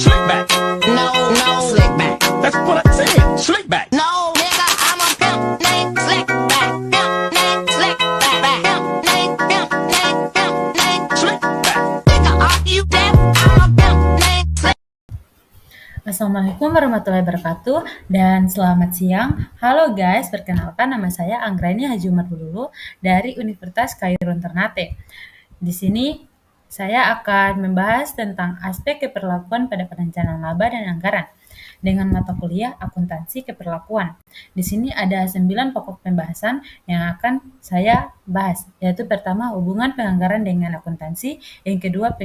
Slick back. No, no, slick back. That's what I said. Slick back. No, nigga, I'm a pimp named Slick back. Pimp named Slick back. Pimp named Slick back. Nigga, are you deaf? I'm a pimp named Slick. Assalamualaikum warahmatullahi wabarakatuh dan selamat siang. Halo guys, perkenalkan nama saya Anggraini Haji Umar Bululu dari Universitas Khairun Ternate. Di sini saya akan membahas tentang aspek keperlakuan pada perencanaan laba dan anggaran dengan mata kuliah akuntansi keperlakuan. Di sini ada 9 pokok pembahasan yang akan saya bahas, yaitu pertama hubungan penganggaran dengan akuntansi, yang kedua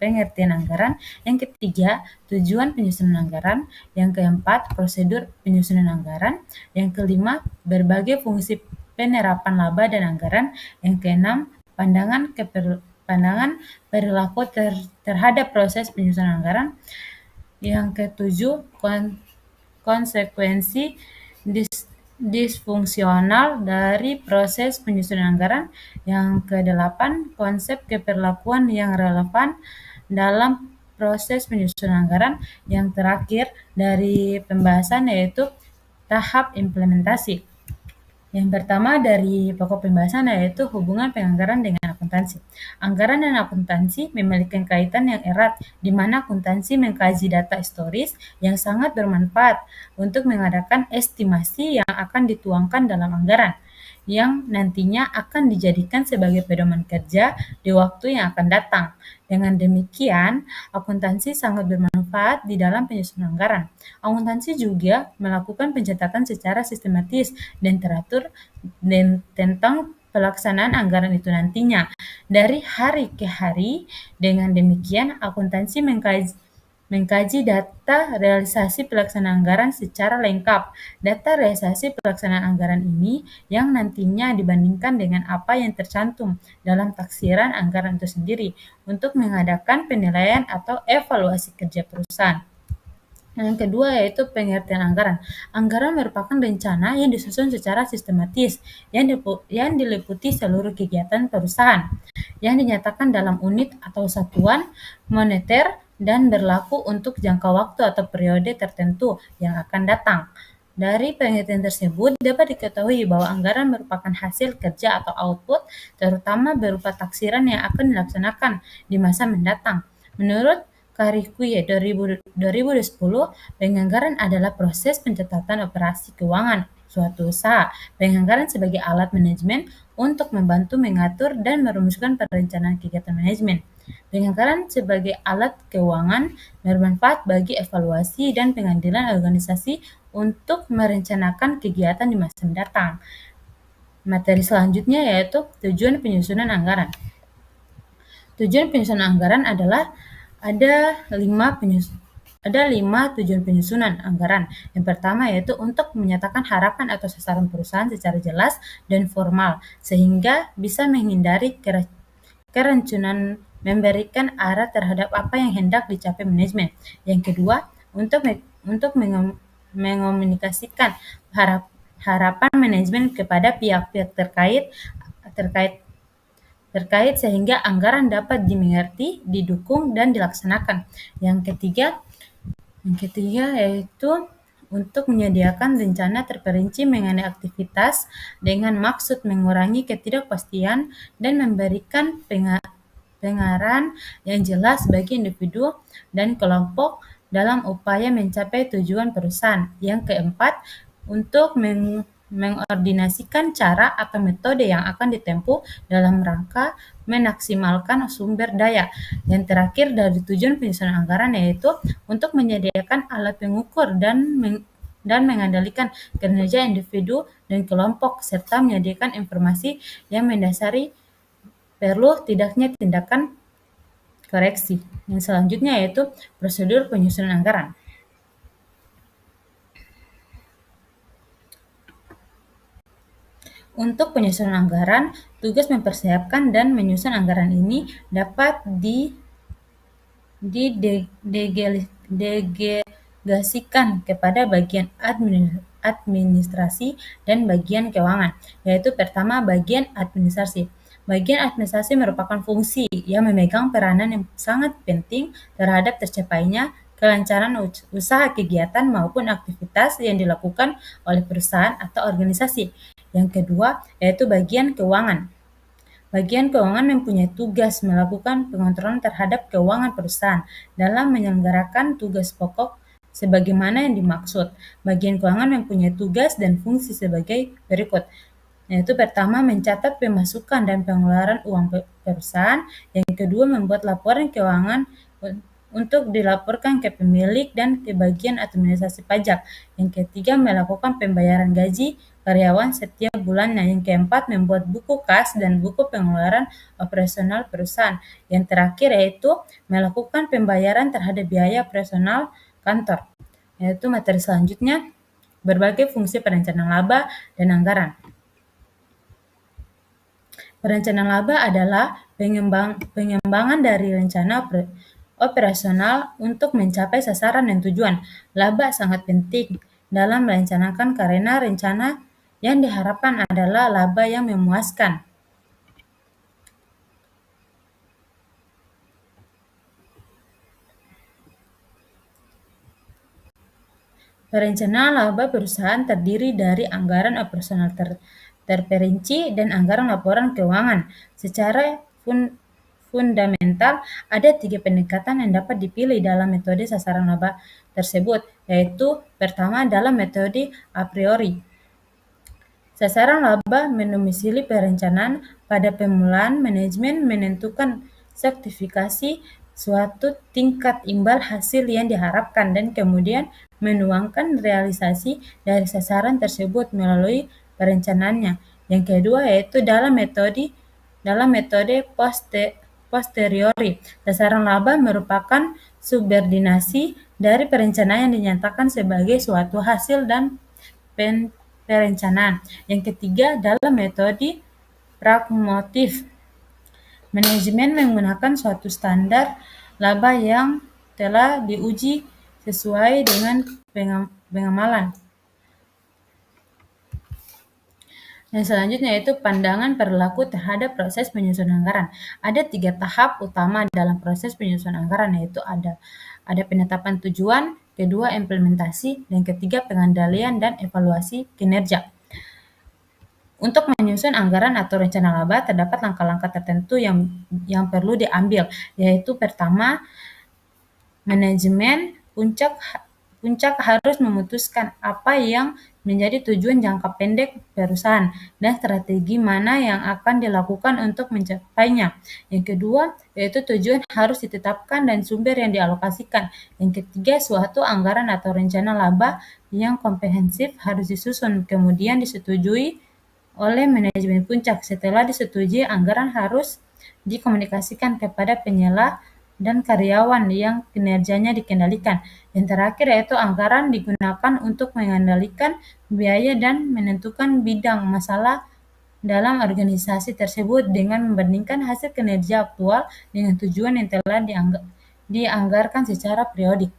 pengertian anggaran, yang ketiga tujuan penyusunan anggaran, yang keempat prosedur penyusunan anggaran, yang kelima berbagai fungsi penerapan laba dan anggaran, yang keenam pandangan perilaku terhadap proses penyusunan anggaran, yang ketujuh konsekuensi disfungsional dari proses penyusunan anggaran, yang kedelapan konsep keperlakuan yang relevan dalam proses penyusunan anggaran, yang terakhir dari pembahasan yaitu tahap implementasi. Yang pertama dari pokok pembahasan yaitu hubungan penganggaran dengan akuntansi. Anggaran dan akuntansi memiliki kaitan yang erat, di mana akuntansi mengkaji data historis yang sangat bermanfaat untuk mengadakan estimasi yang akan dituangkan dalam anggaran, yang nantinya akan dijadikan sebagai pedoman kerja di waktu yang akan datang. Dengan demikian, akuntansi sangat bermanfaat di dalam penyusunan anggaran. Akuntansi juga melakukan pencatatan secara sistematis dan teratur tentang pelaksanaan anggaran itu nantinya dari hari ke hari. Dengan demikian, akuntansi mengkaji data realisasi pelaksanaan anggaran secara lengkap. Data realisasi pelaksanaan anggaran ini yang nantinya dibandingkan dengan apa yang tercantum dalam taksiran anggaran itu sendiri untuk mengadakan penilaian atau evaluasi kerja perusahaan. Yang kedua yaitu pengertian anggaran. Anggaran merupakan rencana yang disusun secara sistematis yang diliputi seluruh kegiatan perusahaan yang dinyatakan dalam unit atau satuan moneter dan berlaku untuk jangka waktu atau periode tertentu yang akan datang. Dari pengertian tersebut dapat diketahui bahwa anggaran merupakan hasil kerja atau output, terutama berupa taksiran yang akan dilaksanakan di masa mendatang. Menurut Karikuye 2010, penganggaran adalah proses pencatatan operasi keuangan suatu usaha. Penganggaran sebagai alat manajemen untuk membantu mengatur dan merumuskan perencanaan kegiatan manajemen. Penganggaran sebagai alat keuangan bermanfaat bagi evaluasi dan pengambilan organisasi untuk merencanakan kegiatan di masa mendatang. Materi selanjutnya yaitu tujuan penyusunan anggaran. Tujuan penyusunan anggaran adalah ada 5 tujuan penyusunan anggaran. Yang pertama yaitu untuk menyatakan harapan atau sasaran perusahaan secara jelas dan formal, sehingga bisa menghindari kerancunan memberikan arah terhadap apa yang hendak dicapai manajemen. Yang kedua, untuk mengomunikasikan harapan manajemen kepada pihak-pihak terkait sehingga anggaran dapat dimengerti, didukung, dan dilaksanakan. Yang ketiga yaitu untuk menyediakan rencana terperinci mengenai aktivitas dengan maksud mengurangi ketidakpastian dan memberikan pengarahan yang jelas bagi individu dan kelompok dalam upaya mencapai tujuan perusahaan. Yang keempat, untuk mengordinasikan cara atau metode yang akan ditempuh dalam rangka memaksimalkan sumber daya. Yang terakhir dari tujuan penyusunan anggaran yaitu untuk menyediakan alat pengukur dan mengendalikan kinerja individu dan kelompok, serta menyediakan informasi yang mendasari perlu tidaknya tindakan koreksi. Yang selanjutnya yaitu prosedur penyusunan anggaran. Untuk penyusunan anggaran, tugas mempersiapkan dan menyusun anggaran ini dapat didelegasikan kepada bagian administrasi dan bagian keuangan, yaitu pertama bagian administrasi. Bagian administrasi merupakan fungsi yang memegang peranan yang sangat penting terhadap tercapainya kelancaran usaha kegiatan maupun aktivitas yang dilakukan oleh perusahaan atau organisasi. Yang kedua yaitu bagian keuangan. Bagian keuangan mempunyai tugas melakukan pengontrolan terhadap keuangan perusahaan dalam menyelenggarakan tugas pokok sebagaimana yang dimaksud. Bagian keuangan mempunyai tugas dan fungsi sebagai berikut, yaitu pertama mencatat pemasukan dan pengeluaran uang perusahaan, yang kedua membuat laporan keuangan untuk dilaporkan ke pemilik dan ke bagian administrasi pajak, yang ketiga melakukan pembayaran gaji karyawan setiap bulannya, yang keempat membuat buku kas dan buku pengeluaran operasional perusahaan, yang terakhir yaitu melakukan pembayaran terhadap biaya operasional kantor. Yaitu materi selanjutnya, berbagai fungsi perencanaan laba dan anggaran. Perencanaan laba adalah pengembangan dari rencana operasional untuk mencapai sasaran dan tujuan. Laba sangat penting dalam merencanakan karena rencana yang diharapkan adalah laba yang memuaskan. Perencanaan laba perusahaan terdiri dari anggaran operasional terperinci dan anggaran laporan keuangan. Secara fundamental, ada 3 pendekatan yang dapat dipilih dalam metode sasaran laba tersebut, yaitu pertama dalam metode a priori. Sasaran laba mendomisili perencanaan. Pada permulaan, manajemen menentukan sertifikasi suatu tingkat imbal hasil yang diharapkan dan kemudian menuangkan realisasi dari sasaran tersebut melalui perencanaannya. Yang kedua yaitu dalam metode posteriori. Sasaran laba merupakan subordinasi dari perencanaan yang dinyatakan sebagai suatu hasil dan perencanaan. Yang ketiga dalam metode pragmatif. Manajemen menggunakan suatu standar laba yang telah diuji sesuai dengan pengamalan. Yang selanjutnya yaitu pandangan perilaku terhadap proses penyusunan anggaran. Ada 3 tahap utama dalam proses penyusunan anggaran, yaitu ada penetapan tujuan, kedua implementasi, dan ketiga pengendalian dan evaluasi kinerja. Untuk menyusun anggaran atau rencana laba, terdapat langkah-langkah tertentu yang perlu diambil, yaitu pertama, manajemen puncak harus memutuskan apa yang menjadi tujuan jangka pendek perusahaan dan strategi mana yang akan dilakukan untuk mencapainya. Yang kedua, yaitu tujuan harus ditetapkan dan sumber yang dialokasikan. Yang ketiga, suatu anggaran atau rencana laba yang komprehensif harus disusun, kemudian disetujui oleh manajemen puncak. Setelah disetujui, anggaran harus dikomunikasikan kepada penyela dan karyawan yang kinerjanya dikendalikan. Yang terakhir yaitu anggaran digunakan untuk mengendalikan biaya dan menentukan bidang masalah dalam organisasi tersebut dengan membandingkan hasil kinerja aktual dengan tujuan yang telah dianggarkan secara periodik.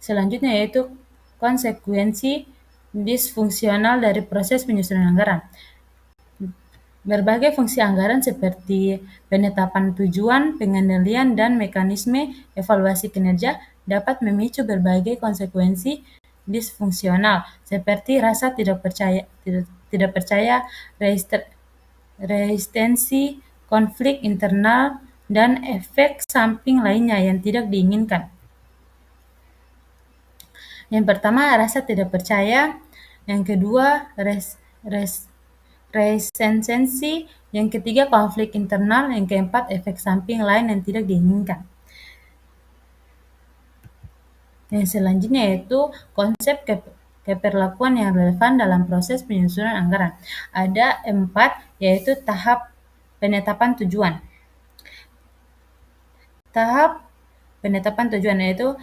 Selanjutnya yaitu konsekuensi disfungsional dari proses penyusunan anggaran. Berbagai fungsi anggaran seperti penetapan tujuan, pengendalian, dan mekanisme evaluasi kinerja dapat memicu berbagai konsekuensi disfungsional, seperti rasa tidak percaya, resistensi, konflik internal, dan efek samping lainnya yang tidak diinginkan. Yang pertama, rasa tidak percaya. Yang kedua, resistensi, yang ketiga konflik internal, yang keempat efek samping lain yang tidak diinginkan. Yang selanjutnya yaitu konsep keperlakuan yang relevan dalam proses penyusunan anggaran. Ada 4, yaitu tahap penetapan tujuan. Tahap penetapan tujuan yaitu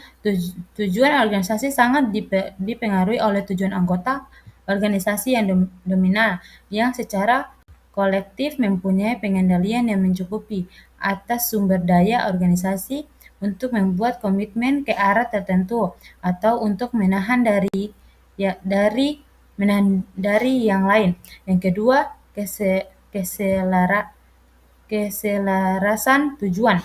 tujuan organisasi sangat dipengaruhi oleh tujuan anggota organisasi yang dominan, yang secara kolektif mempunyai pengendalian yang mencukupi atas sumber daya organisasi untuk membuat komitmen ke arah tertentu atau untuk menahan dari yang lain. Yang kedua, keselarasan tujuan.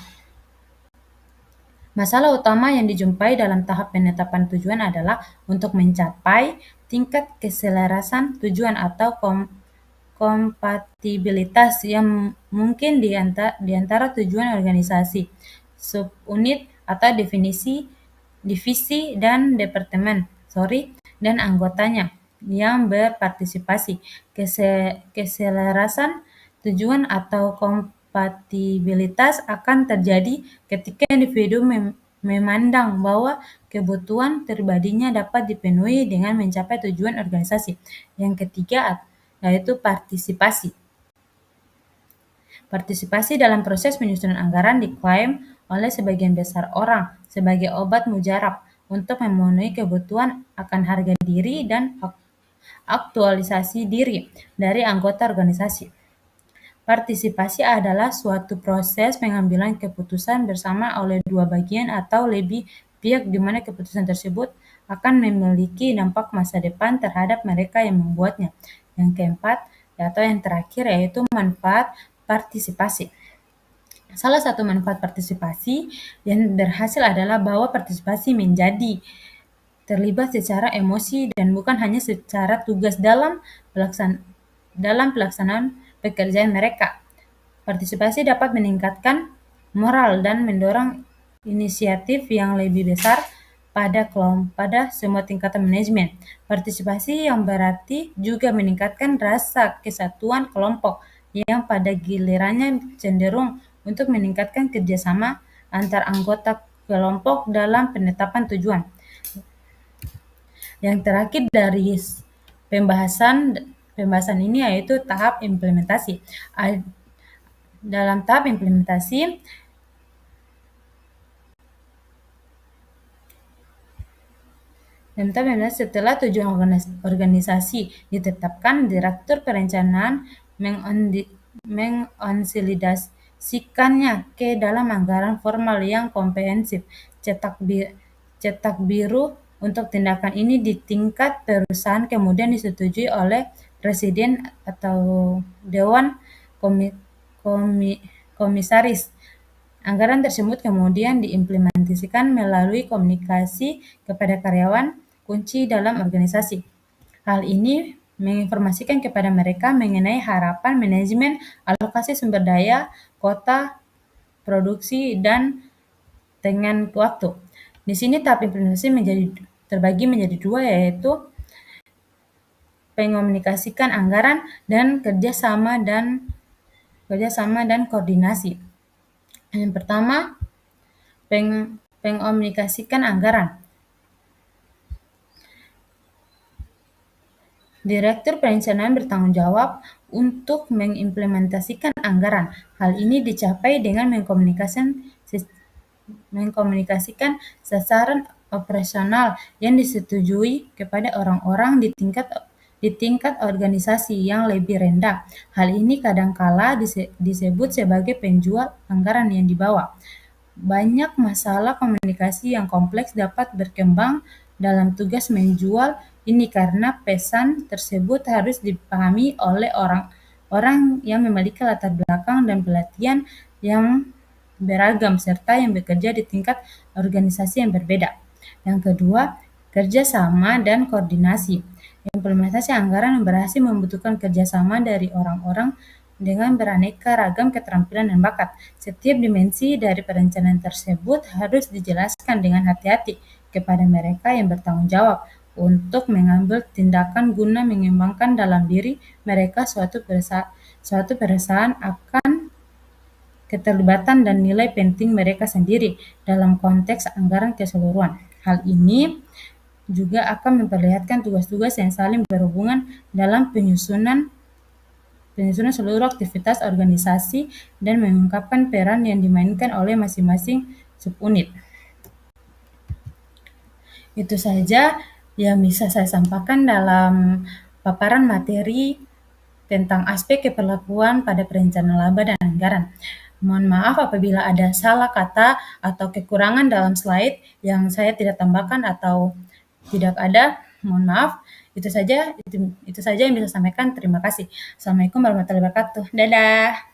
Masalah utama yang dijumpai dalam tahap penetapan tujuan adalah untuk mencapai tingkat keselarasan tujuan atau kompatibilitas yang mungkin di antara tujuan organisasi, subunit atau divisi dan departemen, dan anggotanya yang berpartisipasi. Keselarasan tujuan atau kompatibilitas akan terjadi ketika individu memandang bahwa kebutuhan pribadinya dapat dipenuhi dengan mencapai tujuan organisasi. Yang ketiga yaitu partisipasi. Partisipasi dalam proses penyusunan anggaran diklaim oleh sebagian besar orang sebagai obat mujarab untuk memenuhi kebutuhan akan harga diri dan aktualisasi diri dari anggota organisasi. Partisipasi adalah suatu proses pengambilan keputusan bersama oleh dua bagian atau lebih pihak di mana keputusan tersebut akan memiliki dampak masa depan terhadap mereka yang membuatnya. Yang keempat, atau yang terakhir, yaitu manfaat partisipasi. Salah satu manfaat partisipasi yang berhasil adalah bahwa partisipasi menjadi terlibat secara emosi dan bukan hanya secara tugas dalam pelaksanaan pekerjaan mereka. Partisipasi dapat meningkatkan moral dan mendorong inisiatif yang lebih besar pada semua tingkatan manajemen. Partisipasi yang berarti juga meningkatkan rasa kesatuan kelompok yang pada gilirannya cenderung untuk meningkatkan kerjasama antar anggota kelompok dalam penetapan tujuan. Yang terakhir dari pembahasan ini yaitu tahap implementasi. Dalam tahap implementasi, setelah tujuan organisasi ditetapkan, Direktur Perencanaan mengonsolidasikannya ke dalam anggaran formal yang komprehensif. Cetak biru untuk tindakan ini di tingkat perusahaan kemudian disetujui oleh Presiden atau Dewan Komisaris. Anggaran tersebut kemudian diimplementasikan melalui komunikasi kepada karyawan kunci dalam organisasi. Hal ini menginformasikan kepada mereka mengenai harapan manajemen, alokasi sumber daya, kota, produksi, dan dengan waktu. Di sini tahap implementasi terbagi menjadi dua, yaitu pengomunikasikan anggaran dan kerjasama dan koordinasi. Yang pertama, pengomunikasikan anggaran. Direktur Perencanaan bertanggung jawab untuk mengimplementasikan anggaran. Hal ini dicapai dengan mengkomunikasikan sasaran operasional yang disetujui kepada orang-orang di tingkat organisasi yang lebih rendah. Hal ini kadangkala disebut sebagai penjual anggaran yang dibawa. Banyak masalah komunikasi yang kompleks dapat berkembang dalam tugas menjual ini karena pesan tersebut harus dipahami oleh orang yang memiliki latar belakang dan pelatihan yang beragam serta yang bekerja di tingkat organisasi yang berbeda. Yang kedua, kerjasama dan koordinasi. Implementasi anggaran yang berhasil membutuhkan kerjasama dari orang-orang dengan beraneka ragam keterampilan dan bakat. Setiap dimensi dari perencanaan tersebut harus dijelaskan dengan hati-hati kepada mereka yang bertanggung jawab untuk mengambil tindakan guna mengembangkan dalam diri mereka suatu perasaan akan keterlibatan dan nilai penting mereka sendiri dalam konteks anggaran keseluruhan. Hal ini juga akan memperlihatkan tugas-tugas yang saling berhubungan dalam penyusunan seluruh aktivitas organisasi dan mengungkapkan peran yang dimainkan oleh masing-masing subunit. Itu saja yang bisa saya sampaikan dalam paparan materi tentang aspek keperlakuan pada perencanaan laba dan anggaran. Mohon maaf apabila ada salah kata atau kekurangan dalam slide yang saya tidak tambahkan atau tidak ada. Mohon maaf. Itu saja yang bisa saya sampaikan. Terima kasih. Assalamualaikum warahmatullahi wabarakatuh. Dadah.